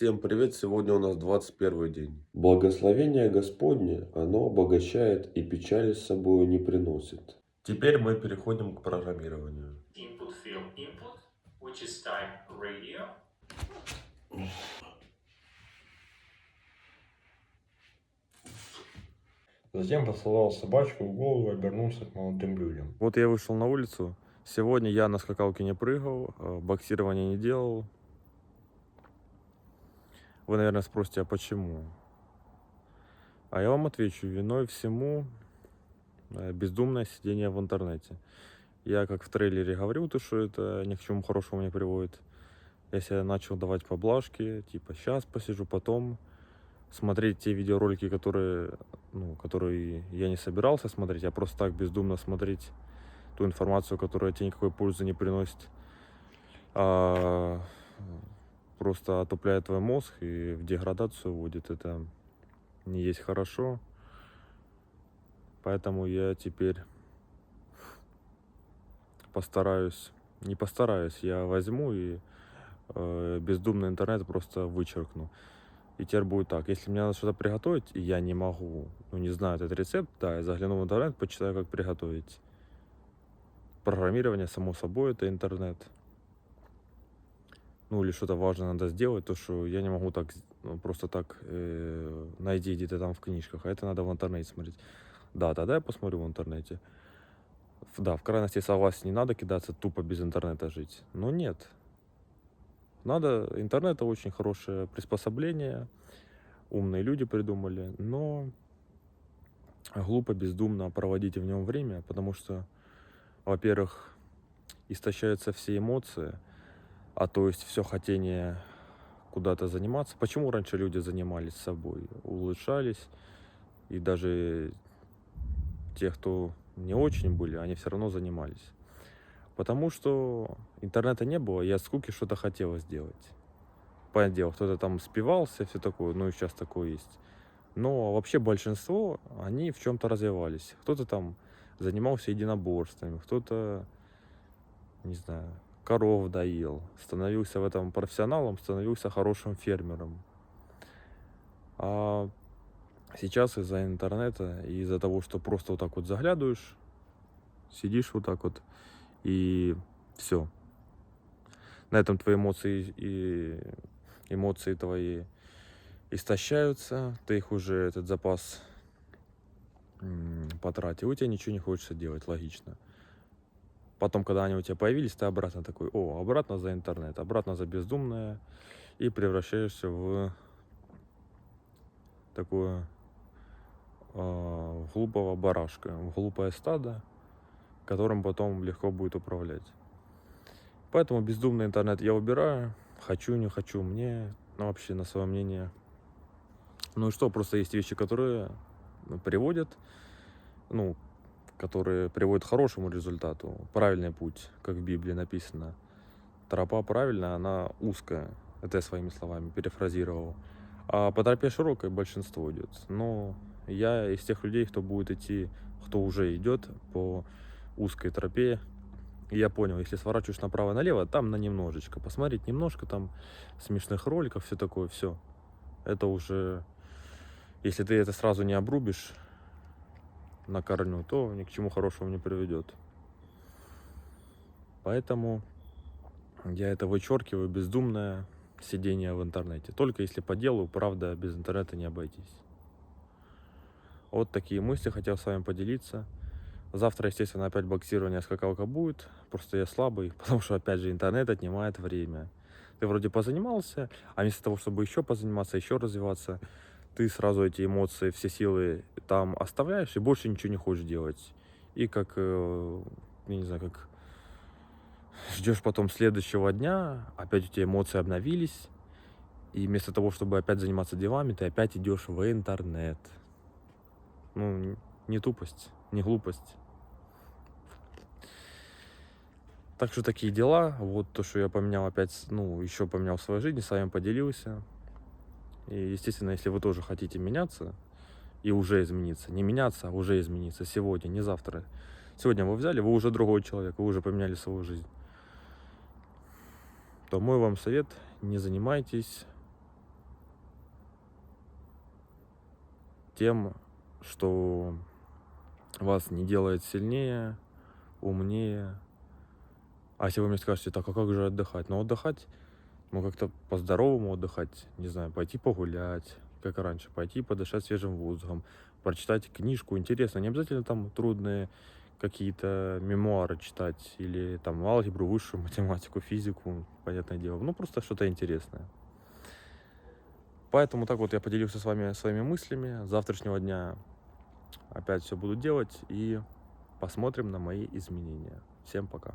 Всем привет! Сегодня у нас 21 день. Благословение Господне, оно обогащает и печали с собой не приносит. Теперь мы переходим к программированию. Input field input, which is type radio. Затем поцеловал собачку в голову и обернулся к молодым людям. Вот я вышел на улицу. Сегодня я на скакалке не прыгал, боксирование не делал. Вы, наверное, спросите, а почему? А я вам отвечу, виной всему бездумное сидение в интернете. Я как в трейлере говорил, то, что это ни к чему хорошему не приводит. Я себе начал давать поблажки, типа сейчас посижу, потом смотреть те видеоролики, которые я не собирался смотреть, а просто так бездумно смотреть ту информацию, которая тебе никакой пользы не приносит, а просто отупляет твой мозг и в деградацию вводит. Это не есть хорошо. Поэтому я теперь я возьму и бездумный интернет просто вычеркну. И теперь будет так, если мне надо что-то приготовить, и я не могу, не знаю этот рецепт, да, я загляну в интернет, почитаю, как приготовить. Программирование, само собой, это интернет. Или что-то важное надо сделать, то, что я не могу так, просто так найти где-то там в книжках, а это надо в интернете смотреть. Да, тогда я посмотрю в интернете. Да, в крайности согласен, не надо кидаться тупо без интернета жить. Но нет. Интернет — это очень хорошее приспособление, умные люди придумали, но глупо, бездумно проводить в нем время, потому что, во-первых, истощаются все эмоции, то есть все хотение куда-то заниматься. Почему раньше люди занимались собой, улучшались, и даже те, кто не очень были, они все равно занимались. Потому что интернета не было, и от скуки что-то хотелось сделать. Понятное дело, кто-то там спивался, все такое, и сейчас такое есть. Но вообще большинство, они в чем-то развивались. Кто-то там занимался единоборствами, кто-то, не знаю, коров доил, становился в этом профессионалом, становился хорошим фермером. А сейчас из-за интернета и из-за того, что просто вот так вот заглядываешь, сидишь вот так вот, и все. На этом твои эмоции твои истощаются, ты их уже, этот запас потратил, и у тебя ничего не хочется делать, логично. Потом, когда они у тебя появились, ты обратно такой, обратно за интернет, обратно за бездумное, и превращаешься в такое глупого барашка, в глупое стадо, которым потом легко будет управлять. Поэтому бездумный интернет я убираю, хочу, не хочу, мне вообще на свое мнение. И что, просто есть вещи, которые приводят к хорошему результату, правильный путь, как в Библии написано. Тропа правильная, она узкая, это я своими словами перефразировал, а по тропе широкой большинство идет. Но я из тех людей, кто будет идти, кто уже идет по узкой тропе. И я понял, если сворачиваешь направо-налево, там на немножечко, посмотреть немножко там смешных роликов, все такое, все. Это уже, если ты это сразу не обрубишь на корню, то ни к чему хорошему не приведет. Поэтому я это вычеркиваю, бездумное сидение в интернете. Только если по делу, правда, без интернета не обойтись. Вот такие мысли хотел с вами поделиться. Завтра, естественно, опять боксирование, скакалка будет. Просто я слабый, потому что, опять же, интернет отнимает время. Ты вроде позанимался, а вместо того, чтобы еще позаниматься, еще развиваться, ты сразу эти эмоции, все силы там оставляешь и больше ничего не хочешь делать. И как, я не знаю, как ждешь потом следующего дня, опять у тебя эмоции обновились, и вместо того, чтобы опять заниматься делами, ты опять идешь в интернет. Не тупость, не глупость. Так что такие дела. Вот то, что я поменял опять, еще поменял в своей жизни, с вами поделился. И, естественно, если вы тоже хотите меняться и уже измениться, не меняться, а уже измениться сегодня, не завтра. Сегодня вы взяли, вы уже другой человек, вы уже поменяли свою жизнь. То мой вам совет: не занимайтесь тем, что вас не делает сильнее, умнее. А если вы мне скажете, так, а как же отдыхать? Ну, отдыхать, ну, как-то по-здоровому отдыхать, не знаю, пойти погулять, как и раньше, пойти подышать свежим воздухом, прочитать книжку, интересно, не обязательно там трудные какие-то мемуары читать или там алгебру, высшую математику, физику, понятное дело, ну, просто что-то интересное. Поэтому так вот я поделился с вами своими мыслями. С завтрашнего дня опять все буду делать и посмотрим на мои изменения. Всем пока.